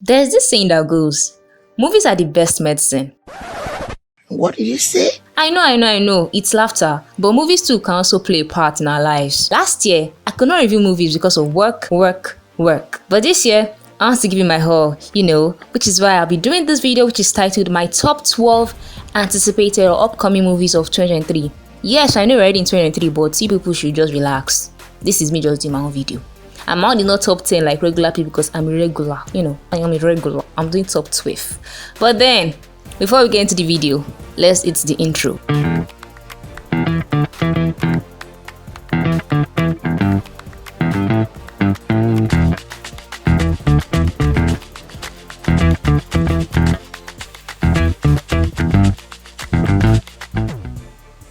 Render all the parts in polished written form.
There's this saying that goes, movies are the best medicine. What did you say? I know, it's laughter, but movies too can also play a part in our lives. Last year, I could not review movies because of work. But this year, I want to give you my all, which is why I'll be doing this video, which is titled My Top 12 Anticipated or Upcoming Movies of 2023. Yes, I know we're already in 2023, but you people should just relax. This is me just doing my own video. I'm not in the top 10 like regular people because I'm irregular. I am irregular. I'm doing top 12. But then, before we get into the video, it's the intro.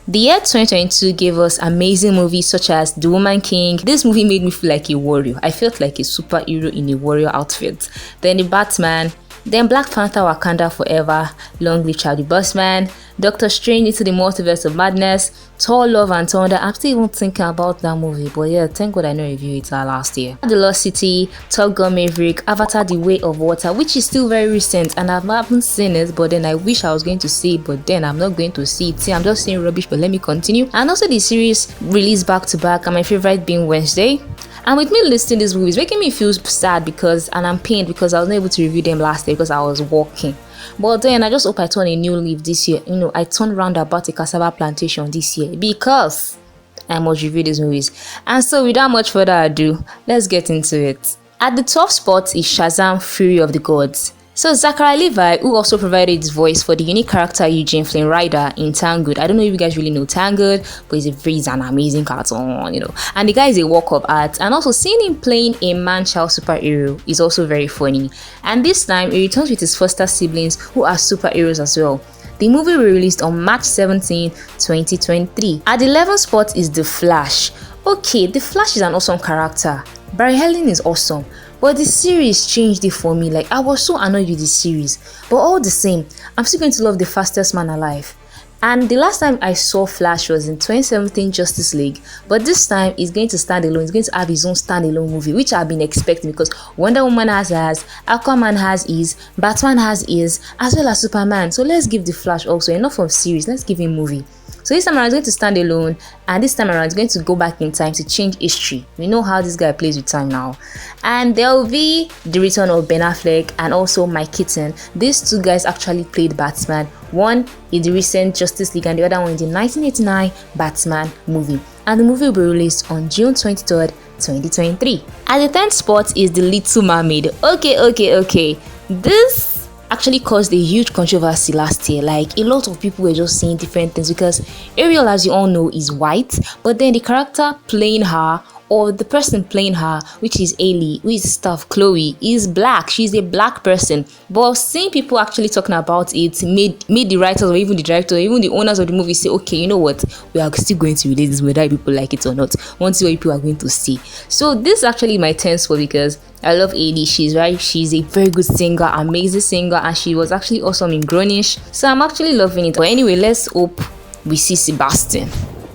The year 2022 gave us amazing movies such as The Woman King. This movie made me feel like a warrior. I felt like a superhero in a warrior outfit. Then The Batman, then Black Panther Wakanda Forever, Long Live Chadwick Boseman, Doctor Strange Into the Multiverse of Madness, Thor Love and Thunder. I'm still even thinking about that movie, but yeah, thank God I know reviewed it last year. The Lost City, Top Gun Maverick, Avatar The Way of Water, which is still very recent and I haven't seen it, but then I wish I was going to see it, but then I'm not going to see it. See, I'm just saying rubbish, but let me continue. And also the series released back to back, and my favorite being Wednesday. And with me listing these movies, making me feel sad and I'm pained because I was not able to review them last year because I was working. But then I just hope I turn a new leaf this year. I turned round about a cassava plantation this year because I must review these movies. And so without much further ado, let's get into it. At the top spot is Shazam Fury of the Gods. So Zachary Levi, who also provided his voice for the unique character Eugene Flynn Rider in Tangled. I don't know if you guys really know Tangled, but he's an amazing cartoon, And the guy is a work of art. And also seeing him playing a man-child superhero is also very funny. And this time, he returns with his foster siblings who are superheroes as well. The movie will be released on March 17, 2023. At the 11th spot is The Flash. Okay, The Flash is an awesome character. Barry Allen is awesome. But the series changed it for me. Like, I was so annoyed with the series. But all the same, I'm still going to love the fastest man alive. And the last time I saw Flash was in 2017 Justice League. But this time, he's going to stand alone. He's going to have his own standalone movie, which I've been expecting because Wonder Woman has hers, Aquaman has his, Batman has his, as well as Superman. So let's give the Flash also enough of series. Let's give him movie. So this time around, he's going to stand alone, and this time around, he's going to go back in time to change history. We know how this guy plays with time now. And there will be the return of Ben Affleck and also Mike Keaton. These two guys actually played Batman. One in the recent Justice League and the other one in the 1989 Batman movie. And the movie will be released on June 23rd, 2023. At the 10th spot is The Little Mermaid. Okay. This actually caused a huge controversy last year. Like, a lot of people were just saying different things because Ariel, as you all know, is white, but then the character playing her, or the person playing her, which is Ailey, who is staff Chloe, is black. She's a black person. But seeing people actually talking about it made the writers or even the director or even the owners of the movie say, okay, you know what, we are still going to release this whether people like it or not. Want to see what people are going to see. So this is actually my 10th spot because I love Ailey. She's a very good singer, amazing singer, and she was actually awesome in Grownish. So I'm actually loving it. But anyway, let's hope we see Sebastian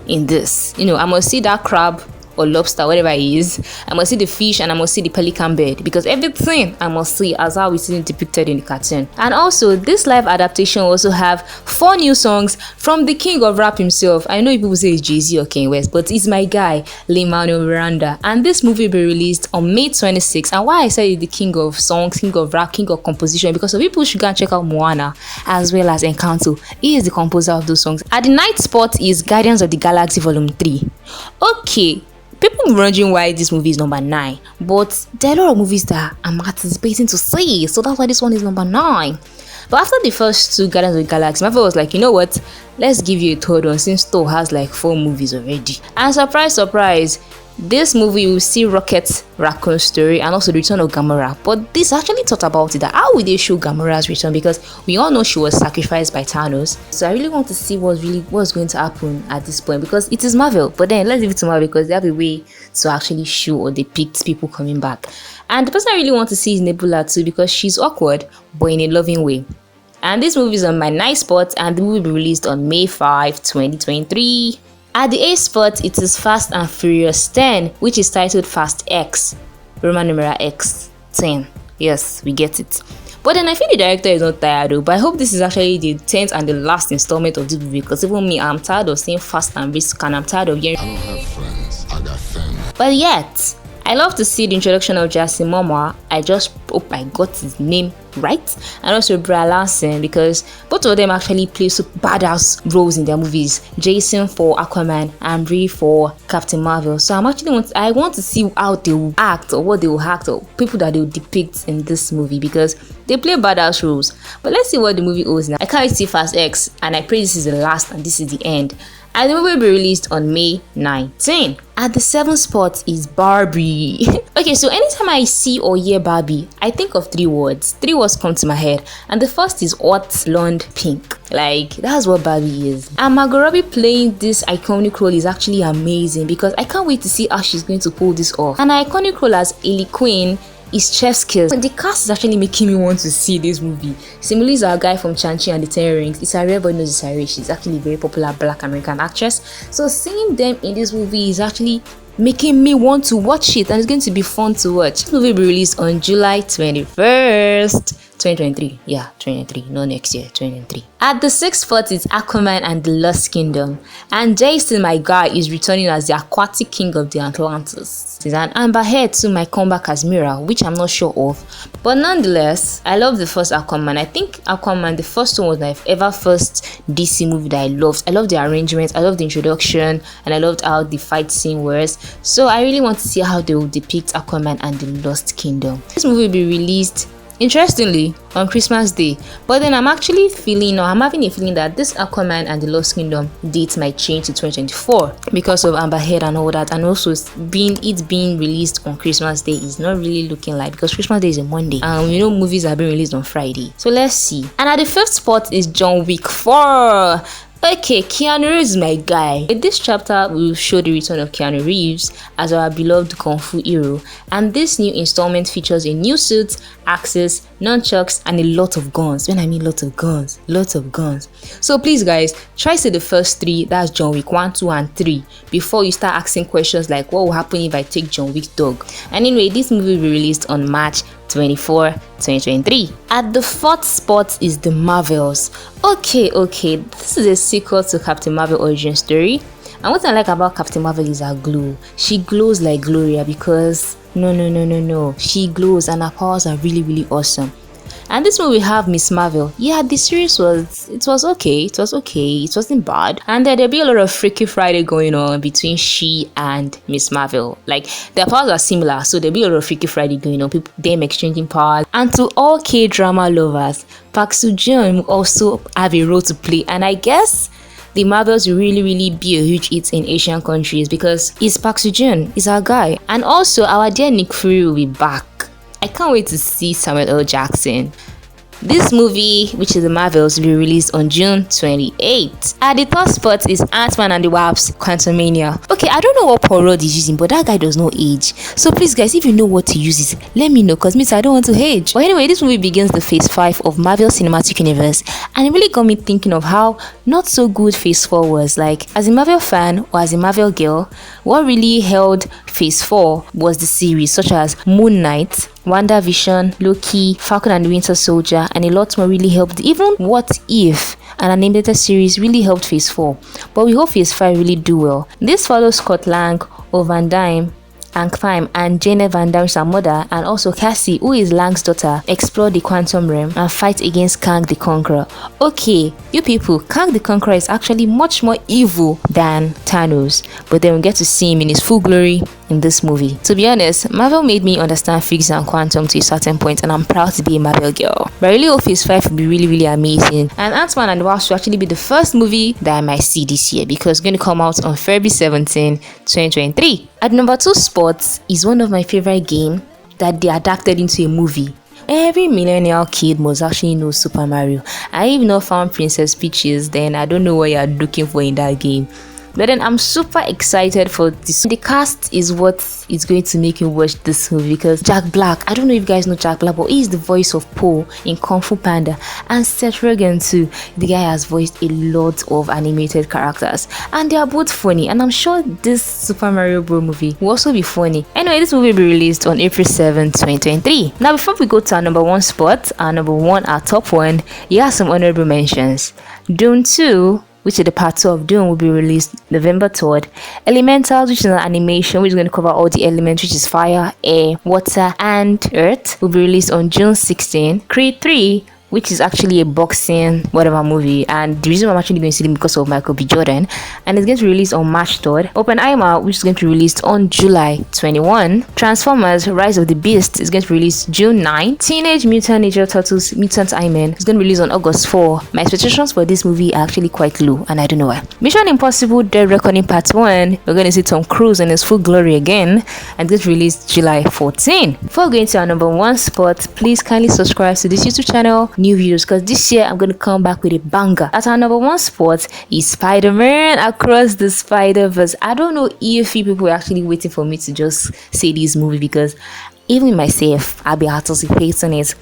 in this. I must see that crab or lobster, whatever it is. I must see the fish and I must see the pelican bird because everything I must see as how we see it depicted in the cartoon. And also, this live adaptation will also have 4 new songs from the king of rap himself. I know people say it's Jay-Z or Kanye West, but it's my guy, Lin-Manuel Miranda. And this movie will be released on May 26th. And why I say the king of songs, king of rap, king of composition, because people should go and check out Moana as well as Encanto. He is the composer of those songs. At the 9th spot is Guardians of the Galaxy Volume 3. Okay. People are wondering why this movie is number 9, but there are a lot of movies that I'm anticipating to see, so that's why this one is number 9. But after the first 2 Guardians of the Galaxy, Marvel was like, you know what, let's give you a third one since Thor has like 4 movies already. And surprise, this movie will see Rocket's Raccoon story and also the return of Gamora. But this actually thought about it, that how will they show Gamora's return, because we all know she was sacrificed by Thanos. So I really want to see what's going to happen at this point because it is Marvel. But then let's leave it to Marvel because they have a way to actually show or depict people coming back. And the person I really want to see is Nebula too because she's awkward but in a loving way. And this movie is on my 9th spot and the movie will be released on May 5, 2023. At the 8th spot, it is Fast and Furious 10, which is titled Fast X, Roman numeral X, 10. Yes, we get it. But then I feel the director is not tired though. But I hope this is actually the 10th and the last installment of this movie, because even me, I'm tired of seeing Fast and Risk, and I'm tired of hearing. I don't have friends, I got family. But yet, I love to see the introduction of Jason Momoa. I just hope I got his name right. And also Brie Larson, because both of them actually play super badass roles in their movies. Jason for Aquaman and Brie for Captain Marvel. So I want to see how they will act, or what they will act, or people that they will depict in this movie, because they play badass roles. But let's see what the movie holds now. I can't wait to see Fast X, and I pray this is the last and this is the end. And the movie will be released on May 19. At the 7th spot is Barbie. Okay, so anytime I see or hear Barbie, I think of 3 words. 3 words come to my head. And the first is hot blonde pink. Like, that's what Barbie is. And Margot Robbie playing this iconic role is actually amazing, because I can't wait to see how she's going to pull this off. An iconic role as Ellie Queen is chef's kiss. The cast is actually making me want to see this movie. Simile is our guy from Chanchi and the Ten Rings. It's everybody knows it's Irish. She's actually a very popular Black American actress. So seeing them in this movie is actually making me want to watch it, and it's going to be fun to watch. This movie will be released on July 21st. 2023, yeah, 2023, no next year, 2023. At the 6th spot is Aquaman and the Lost Kingdom, and Jason, my guy, is returning as the aquatic king of the Atlantis. And Amber Heard too might come back as Mira, which I'm not sure of, but nonetheless, I love the first Aquaman. I think Aquaman, the first one, was my first DC movie that I loved. I loved the arrangement, I loved the introduction, and I loved how the fight scene was. So I really want to see how they will depict Aquaman and the Lost Kingdom. This movie will be released, interestingly, on Christmas Day. But then I'm having a feeling that this Aquaman and the Lost Kingdom date might change to 2024 because of Amber Heard and all that, and also being released on Christmas Day is not really looking like, because Christmas Day is a Monday, and movies are being released on Friday. So let's see. And at the 5th spot is John Wick 4. Okay, Keanu Reeves is my guy. In this chapter, we will show the return of Keanu Reeves as our beloved Kung Fu hero, and this new installment features a new suit, axes, nunchucks, and a lot of guns. When I mean lots of guns. So please guys, try to the first 3, that's John Wick 1, 2, and 3, before you start asking questions like what will happen if I take John Wick's dog. And anyway, this movie will be released on March 24, 2023. At the 4th spot is The Marvels. Okay, this is a sequel to Captain Marvel origin story. And what I like about Captain Marvel is her glow. She glows like Gloria, because no, she glows and her powers are really, really awesome. And this one we have Miss Marvel. Yeah, the series was okay. It wasn't bad. And there'll be a lot of Freaky Friday going on between she and Miss Marvel. Like, their powers are similar, so there'll be a lot of Freaky Friday going on. Them exchanging powers. And to all K-drama lovers, Park Soo-joon will also have a role to play. And I guess the Marvels will really be a huge hit in Asian countries, because it's Park Soo-joon, is our guy. And also our dear Nick Fury will be back. I can't wait to see Samuel L. Jackson. This movie, which is The Marvels, will be released on June 28th. At the 3rd spot is Ant-Man and the Wasp: Quatumania. Okay, I don't know what Paul Rudd is using, but that guy does not age. So please guys, if you know what he uses, let me know, because I don't want to age. But anyway, this movie begins the phase 5 of Marvel Cinematic Universe, and it really got me thinking of how not so good phase 4 was. Like, as a Marvel fan or as a Marvel girl, what really held phase 4 was the series such as Moon Knight, WandaVision, Loki, Falcon and the Winter Soldier, and a lot more really helped. Even What If, an animated series, really helped phase 4. But we hope phase 5 really do well. This follows Scott Lang, Van Dyne, Hank Pym, and Jane Van Dyne's mother, and also Cassie, who is Lang's daughter, explore the quantum realm and fight against Kang the Conqueror. Okay, you people, Kang the Conqueror is actually much more evil than Thanos, but then we get to see him in his full glory in this movie. To be honest, Marvel made me understand physics and quantum to a certain point, and I'm proud to be a Marvel girl. But I really hope phase 5 will be really amazing. And Ant-Man and the Wasp will actually be the first movie that I might see this year, because it's going to come out on February 17, 2023. At number 2 spot is one of my favorite games that they adapted into a movie. Every millennial kid must actually know Super Mario. I even know found Princess Peaches, then I don't know what you're looking for in that game. But then I'm super excited for this. The cast is what is going to make me watch this movie, because Jack Black, I don't know if you guys know Jack Black, but he is the voice of Po in Kung Fu Panda, and Seth Rogen too. The guy has voiced a lot of animated characters, and they are both funny, and I'm sure this Super Mario Bros. Movie will also be funny. Anyway, this movie will be released on April 7, 2023. Now, before we go to our number one spot, our number one, our top one, here are some honorable mentions. Dune 2, which is the part 2 of Dune, will be released November 3rd. Elementals, which is an animation which is going to cover all the elements, which is fire, air, water, and earth, will be released on June 16. Creed 3, which is actually a boxing whatever movie, and the reason I'm actually going to see it because of Michael B. Jordan, and it's going to release on March 3rd. Oppenheimer, which is going to be released on July 21. Transformers Rise of the Beast is going to release June 9. Teenage Mutant Ninja Turtles Mutant Iron is going to release on August 4. My expectations for this movie are actually quite low, and I don't know why. Mission Impossible Dead Reckoning Part 1, we're going to see Tom Cruise in his full glory again, and it's released July 14. Before going to our number one spot, please kindly subscribe to this YouTube channel. New videos, because this year I'm going to come back with a banger. At our number one spot is Spider-Man Across the Spider-Verse. I don't know if you people are actually waiting for me to just say this movie, because even myself, I'll be anticipating it.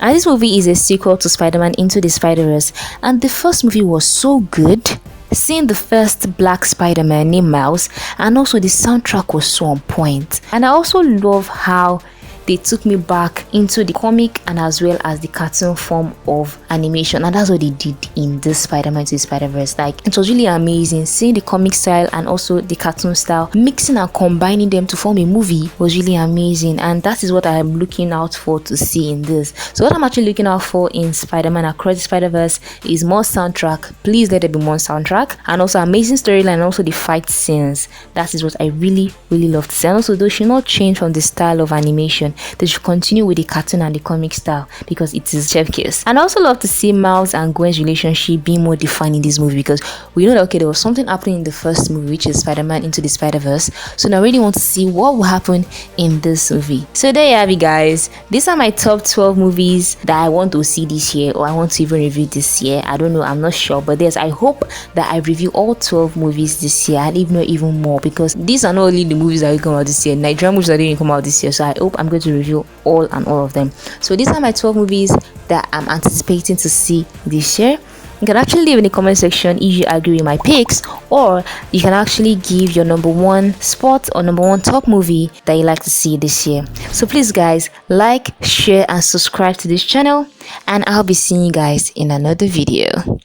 And this movie is a sequel to Spider-Man Into the Spider-Verse, and the first movie was so good. Seeing the first black Spider-Man named Miles, and also the soundtrack was so on point. And I also love how they took me back into the comic and as well as the cartoon form of animation, and that's what they did in this Spider-Man to the Spider-Verse. Like, it was really amazing seeing the comic style and also the cartoon style, mixing and combining them to form a movie was really amazing, and that is what I'm looking out for to see in this. So what I'm actually looking out for in Spider-Man Across the Spider-Verse is more soundtrack. Please let there be more soundtrack, and also amazing storyline, and also the fight scenes. That is what I really love to see. And also, those should not change from the style of animation. They should continue with the cartoon and the comic style, because it is chef kiss. And I also love to see Miles and Gwen's relationship being more defined in this movie, because we know that okay, there was something happening in the first movie, which is Spider-Man Into the Spider-Verse. So now I really want to see what will happen in this movie. So there you have it, guys. These are my top 12 movies that I want to see this year, or I want to even review this year. I don't know, I'm not sure, but there's, I hope that I review all 12 movies this year, and even more, because these are not only the movies that will come out this year, Nigerian movies that didn't come out this year. So I hope I'm going to review all of them. So these are my 12 movies that I'm anticipating to see this year. You can actually leave in the comment section if you agree with my picks, or you can actually give your number one spot or number one top movie that you like to see this year. So please guys, like, share and subscribe to this channel, and I'll be seeing you guys in another video.